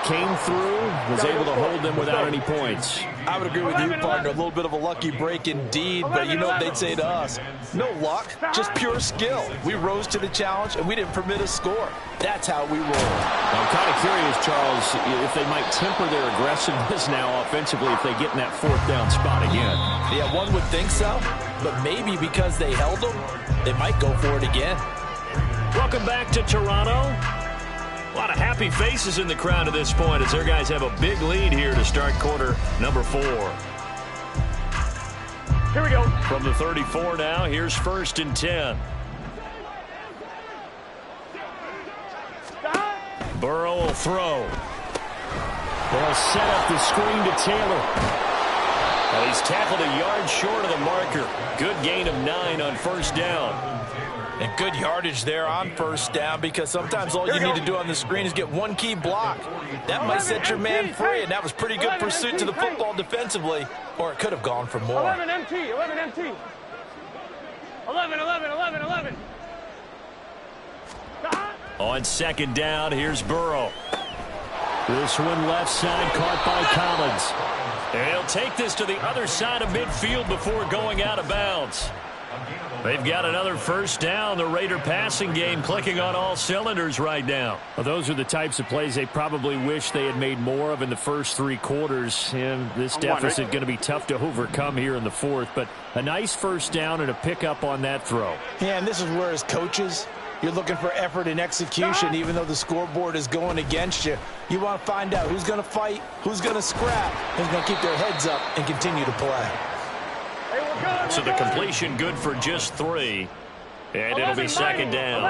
came through, was able to hold them without any points. I would agree with you, partner. A little bit of a lucky break indeed, but you know what they'd say to us? No luck, just pure skill. We rose to the challenge, and we didn't permit a score. That's how we roll. I'm kind of curious, Charles, if they might temper their aggressiveness now offensively if they get in that 4th down spot again. Yeah, one would think so, but maybe because they held them, they might go for it again. Welcome back to Toronto. A lot of happy faces in the crowd at this point as their guys have a big lead here to start quarter number 4. Here we go. From the 34 now, here's 1st and 10. Burrow will throw. They'll set up the screen to Taylor. Well, he's tackled a yard short of the marker. Good gain of 9 on 1st down. And good yardage there on 1st down because sometimes all you need to do on the screen is get one key block. That might set your man free, and that was pretty good pursuit to the football defensively, or it could have gone for more. 11 MT. 11. On second down, here's Burrow. This one left side caught by Collins. And he'll take this to the other side of midfield before going out of bounds. They've got another first down. The Raider passing game clicking on all cylinders right now. Well, those are the types of plays they probably wish they had made more of in the first 3 quarters. And this deficit going to be tough to overcome here in the fourth. But a nice first down and a pickup on that throw. Yeah, and this is where as coaches, you're looking for effort and execution. Even though the scoreboard is going against you, you want to find out who's going to fight, who's going to scrap, who's going to keep their heads up and continue to play. So the completion good for just 3. And it'll be second down.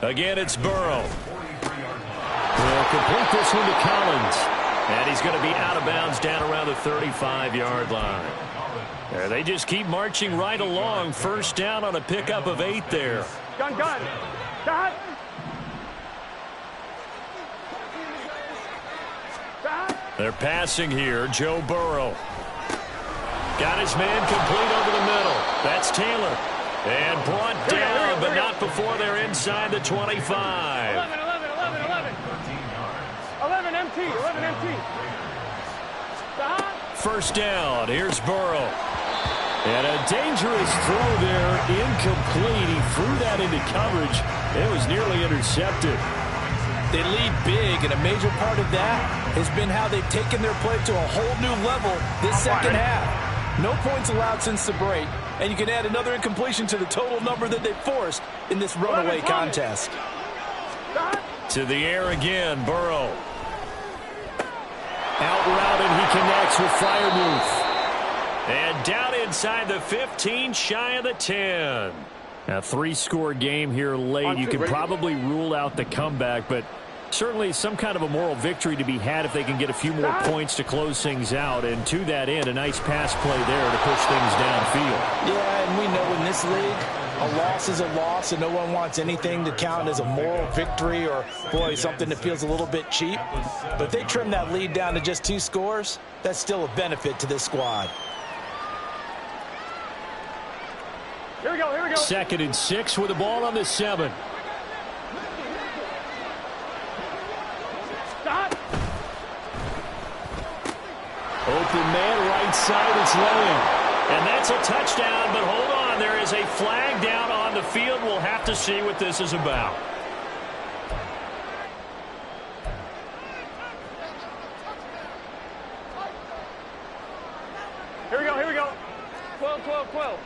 Again, it's Burrow. Will complete this one to Collins. And he's going to be out of bounds down around the 35-yard line. There, they just keep marching right along. First down on a pickup of 8 there. Gun. They're passing here. Joe Burrow. Got his man complete over the middle. That's Taylor. And brought down, but not before they're inside the 25. 11 MT. First down. Here's Burrow. And a dangerous throw there. Incomplete. He threw that into coverage. It was nearly intercepted. They lead big, and a major part of that has been how they've taken their play to a whole new level this second half. No points allowed since the break, and you can add another incompletion to the total number that they forced in this runaway contest. To the air again, Burrow. Out route, and he connects with Freiermuth. And down inside the 15, shy of the 10. A 3-score game here late. You can probably rule out the comeback, but certainly some kind of a moral victory to be had if they can get a few more points to close things out. And to that end, a nice pass play there to push things downfield. Yeah, and we know in this league, a loss is a loss, and no one wants anything to count as a moral victory or, boy, something that feels a little bit cheap. But if they trim that lead down to just 2 scores, that's still a benefit to this squad. Here we go. 2nd and 6 with the ball on the 7. Open man, right side, it's Lamb. And that's a touchdown, but hold on. There is a flag down on the field. We'll have to see what this is about. Here we go. 12.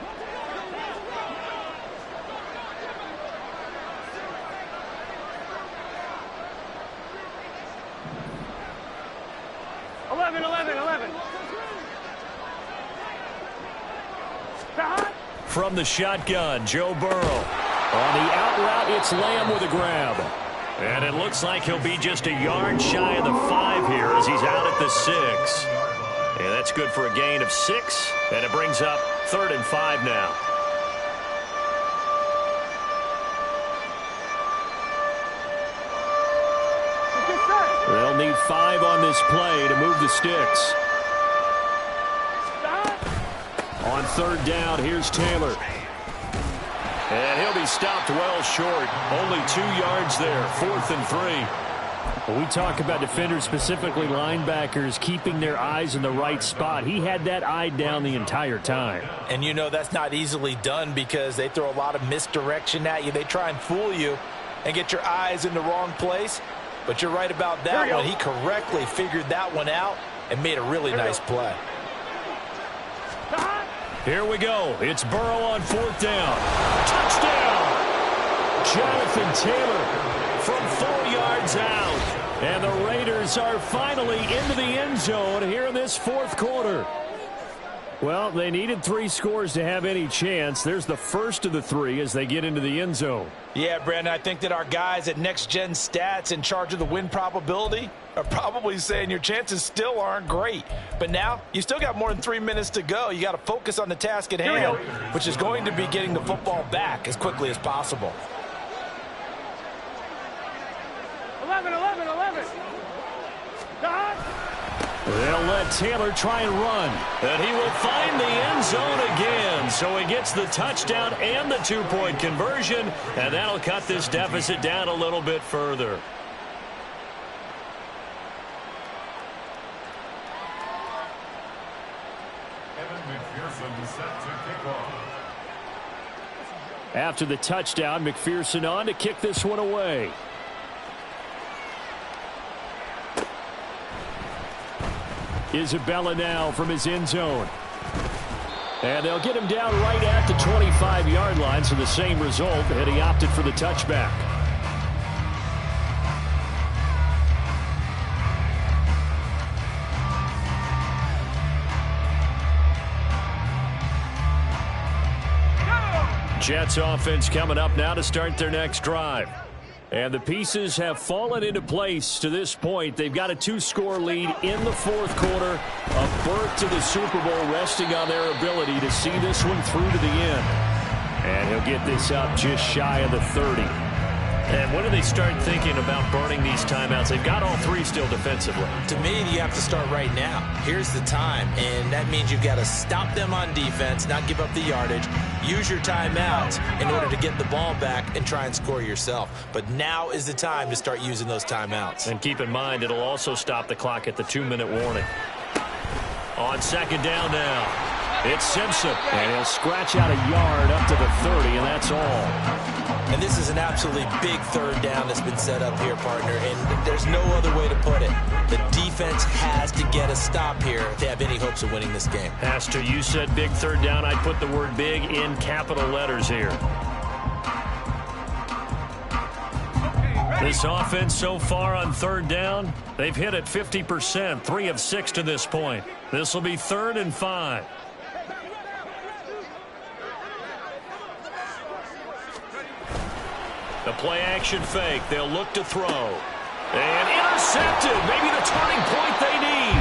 11. From the shotgun, Joe Burrow. On the out route, it's Lamb with a grab. And it looks like he'll be just a yard shy of the 5 here as he's out at the 6. And that's good for a gain of 6. And it brings up 3rd and 5 now. They'll need 5 on this play to move the sticks. On 3rd down, here's Taylor. And he'll be stopped well short. Only 2 yards there. 4th and 3. When we talk about defenders, specifically linebackers, keeping their eyes in the right spot, he had that eye down the entire time. And you know that's not easily done because they throw a lot of misdirection at you. They try and fool you and get your eyes in the wrong place. But you're right about that one. He correctly figured that one out and made a really nice play. Here we go. It's Burrow on 4th down. Touchdown! Jonathan Taylor from 4 yards out. And the Raiders are finally into the end zone here in this 4th quarter. Well, they needed 3 scores to have any chance. There's the first of the 3 as they get into the end zone. Yeah, Brandon, I think that our guys at Next Gen Stats in charge of the win probability are probably saying your chances still aren't great. But now, you still got more than 3 minutes to go. You got to focus on the task at hand, which is going to be getting the football back as quickly as possible. 11. They'll let Taylor try and run. And he will find the end zone again. So he gets the touchdown and the 2-point conversion. And that'll cut this deficit down a little bit further. After the touchdown, McPherson on to kick this one away. Isabella now from his end zone. And they'll get him down right at the 25-yard line, so the same result, and he opted for the touchback. Jets offense coming up now to start their next drive. And the pieces have fallen into place to this point. They've got a 2-score lead in the fourth quarter. A berth to the Super Bowl resting on their ability to see this one through to the end. And he'll get this up just shy of the 30. And when do they start thinking about burning these timeouts? They've got all three still defensively. To me, you have to start right now. Here's the time, and that means you've got to stop them on defense, not give up the yardage, use your timeouts in order to get the ball back and try and score yourself. But now is the time to start using those timeouts. And keep in mind, it'll also stop the clock at the 2-minute warning. On second down now, it's Simpson, and he'll scratch out a yard up to the 30, and that's all. And this is an absolutely big third down that's been set up here, partner, and there's no other way to put it. The defense has to get a stop here if they have any hopes of winning this game. Pastor, you said big third down. I'd put the word big in capital letters here. This offense so far on third down, they've hit it 50%, 3 of 6 to this point. This will be 3rd and 5. The play-action fake. They'll look to throw. And intercepted. Maybe the turning point they need.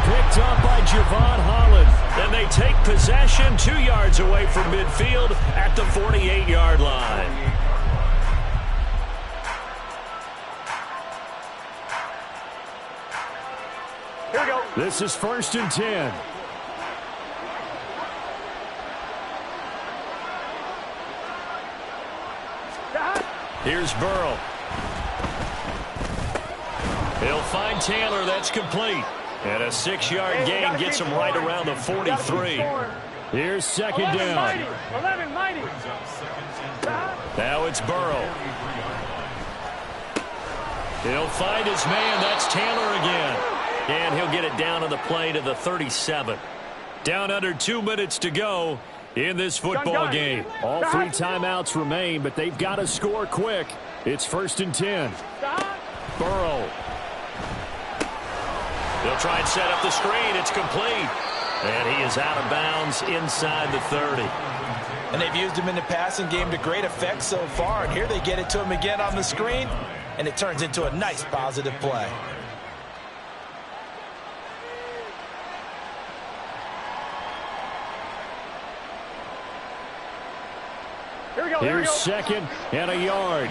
Picked up by Javon Holland. And they take possession 2 yards away from midfield at the 48-yard line. Here we go. This is 1st and 10. Here's Burrow. He'll find Taylor. That's complete. And a 6-yard gain gets him right around the 43. Here's second down. 11, mighty. Now it's Burrow. He'll find his man. That's Taylor again. And he'll get it down on the play to the 37. Down under 2 minutes to go in this football game. All 3 timeouts remain, but they've got to score quick. It's 1st and 10. Burrow. They'll try and set up the screen. It's complete. And he is out of bounds inside the 30. And they've used him in the passing game to great effect so far. And here they get it to him again on the screen, and it turns into a nice positive play. Here's second and a yard.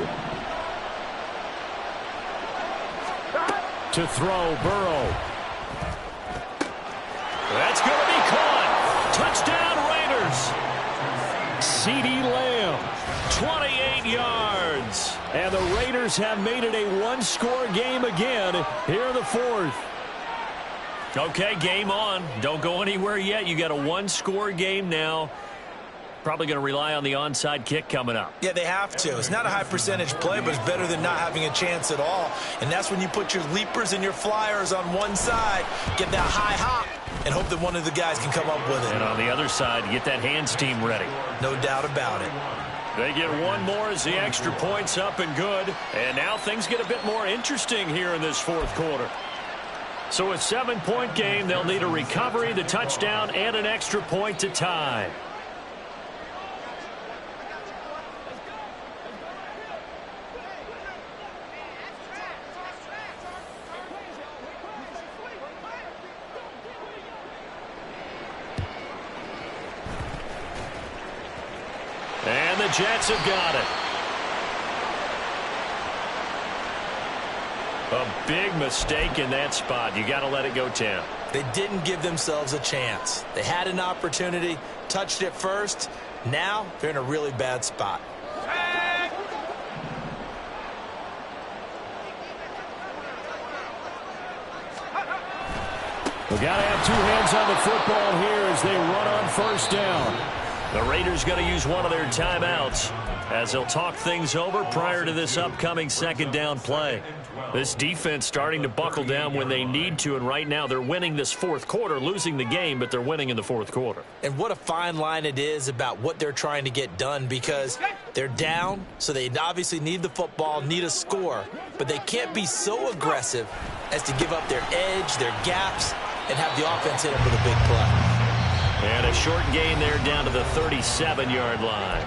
To throw, Burrow. That's going to be caught. Touchdown, Raiders. CeeDee Lamb, 28 yards. And the Raiders have made it a 1-score game again here in the 4th. Okay, game on. Don't go anywhere yet. You got a 1-score game now. Probably going to rely on the onside kick coming up. Yeah, they have to. It's not a high percentage play, but it's better than not having a chance at all. And that's when you put your leapers and your flyers on one side, get that high hop, and hope that one of the guys can come up with it. And on the other side, get that hands team ready. No doubt about it. They get one more as the extra point's up and good. And now things get a bit more interesting here in this 4th quarter. So a 7-point game, they'll need a recovery, the touchdown, and an extra point to tie. And the Jets have got it. A big mistake in that spot. You got to let it go 10. They didn't give themselves a chance. They had an opportunity, touched it first. Now they're in a really bad spot. We got to have two hands on the football here as they run on first down. The Raiders going to use one of their timeouts as they'll talk things over prior to this upcoming second down play. This defense starting to buckle down when they need to, and right now they're winning this fourth quarter, losing the game, but they're winning in the fourth quarter. And what a fine line it is about what they're trying to get done, because they're down, so they obviously need the football, need a score, but they can't be so aggressive as to give up their edge, their gaps, and have the offense hit them with a big play. And a short gain there down to the 37-yard line.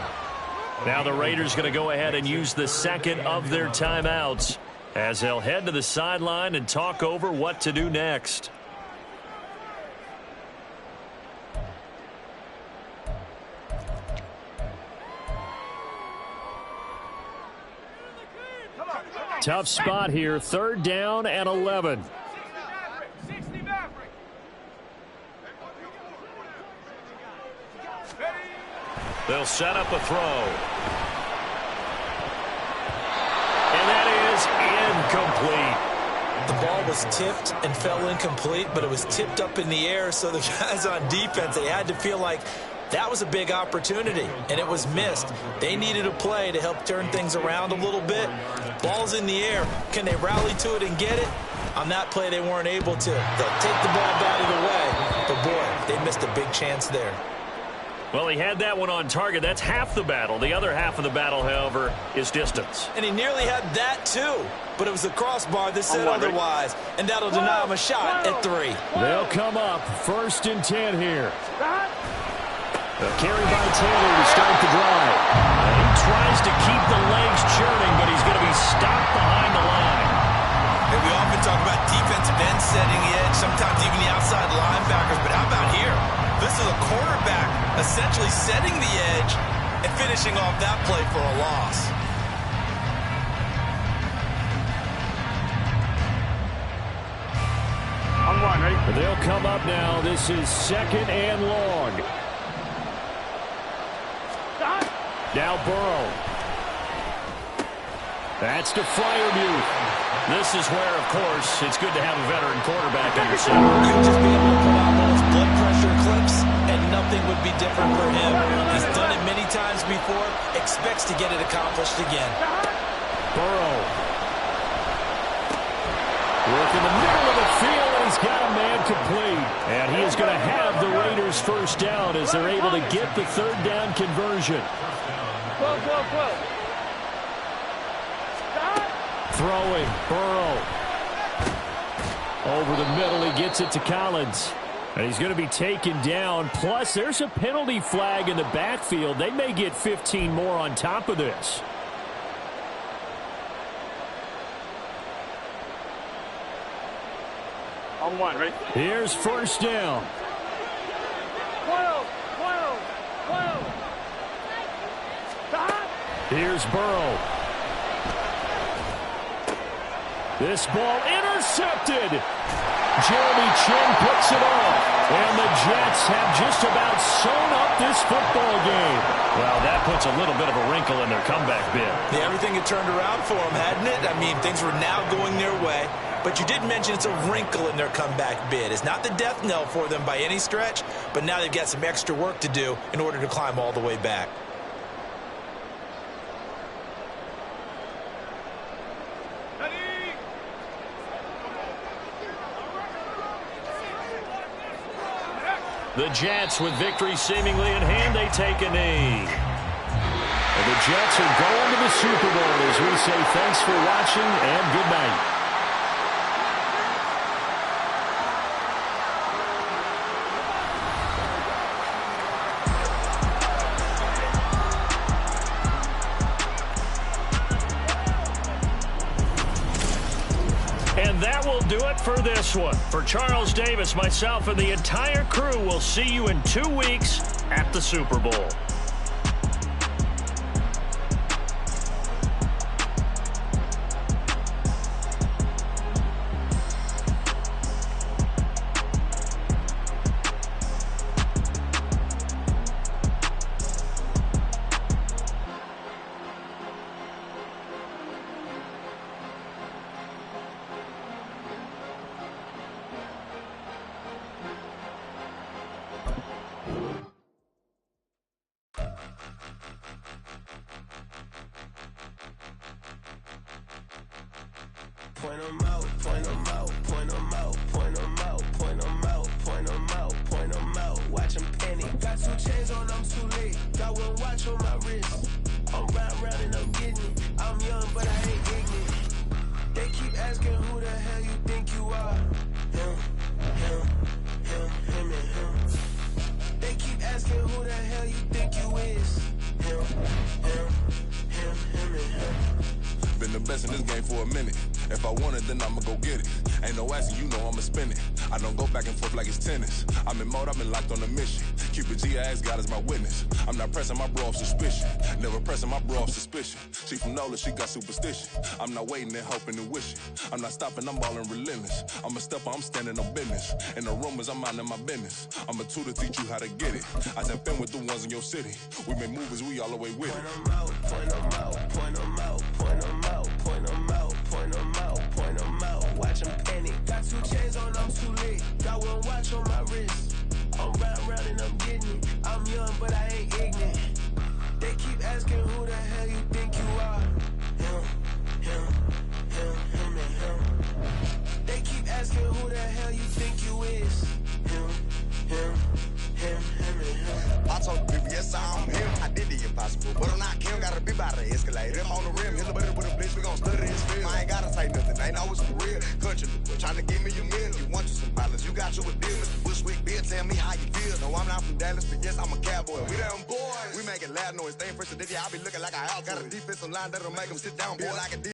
Now the Raiders going to go ahead and use the second of their timeouts as they'll head to the sideline and talk over what to do next. Tough spot here. Third down and 11. They'll set up a throw. And that is incomplete. The ball was tipped and fell incomplete, but it was tipped up in the air, so the guys on defense, they had to feel like that was a big opportunity, and it was missed. They needed a play to help turn things around a little bit. Ball's in the air. Can they rally to it and get it? On that play, they weren't able to. They'll take the ball batted away, but boy, they missed a big chance there. Well, he had that one on target. That's half the battle. The other half of the battle, however, is distance. And he nearly had that, too. But it was the crossbar that said otherwise. And that'll deny him a shot at 3. They'll come up. 1st and 10 here. A carry by Taylor to start the drive. He tries to keep the legs churning, but he's going to be stopped behind the line. And we often talk about defensive ends setting the edge, sometimes even the outside linebackers. But how about here? This is a quarterback essentially setting the edge and finishing off that play for a loss. I'm one, ready? They'll come up now. This is 2nd and long. Now Burrow. That's to Freiermuth. This is where, of course, it's good to have a veteran quarterback under center. He'll just be able to pull out those blood pressure clips, and nothing would be different for him. He's done it many times before, expects to get it accomplished again. Burrow. Work in the middle of the field, and he's got a man complete. And he is going to have the Raiders first down as they're able to get the third down conversion. Throwing, Burrow. Over the middle, he gets it to Collins. And he's going to be taken down. Plus, there's a penalty flag in the backfield. They may get 15 more on top of this. On one, ready? Here's first down. 12. Here's Burrow. This ball intercepted. Jeremy Chin picks it off. And the Jets have just about sewn up this football game. Well, that puts a little bit of a wrinkle in their comeback bid. Yeah, everything had turned around for them, hadn't it? I mean, things were now going their way. But you did mention it's a wrinkle in their comeback bid. It's not the death knell for them by any stretch, but now they've got some extra work to do in order to climb all the way back. The Jets, with victory seemingly in hand, they take a knee. And the Jets are going to the Super Bowl as we say thanks for watching and good night. And that will do it for this one. For Charles Davis, myself, and the entire crew, we'll see you in 2 weeks at the Super Bowl. chain for a minute. If I want it, then I'ma go get it. Ain't no asking, you know I'ma spend it. I don't go back and forth like it's tennis. I'm in mode, I've been locked on a mission. Keep it G, I ask God as my witness. I'm not pressing my bro off suspicion. Never pressing my bro off suspicion. She from NOLA, she got superstition. I'm not waiting and hoping and wishing. I'm not stopping, I'm ballin' relentless. I'm a stepper, I'm standing on business. In the rumors, I'm minding my business. I'm a tutor, teach you how to get it. I tap in with the ones in your city. We make movies, we all the way with it. Point them out, point them out, point them out, point them out, point them out, point them out, point them out. Watch them panic. Got 2 chains on, I'm too lit. Got 1 watch on my wrist. I'm round and I'm getting it. I'm young, but I ain't ignorant. They keep asking who the hell you think you are. Him, and him. They keep asking who the hell you think you is. Him, and him. I told the people, yes, I'm him. I did the impossible, but I'm not Kim. Gotta be by the escalator. I'm on the rim, hit the better with a blitz. We gon' study his film. I ain't gotta say nothing, ain't always for real. Country, trying to give me a meal. You want you some violence, you got you a deal. Mr. Bushwick, Bill, tell me how you feel. No, I'm not from Dallas, but yes, I'm a cowboy. We them boys. We making loud noise, staying fresh to this. I be looking like a house. Got a defensive line that'll make them sit down, boy, like a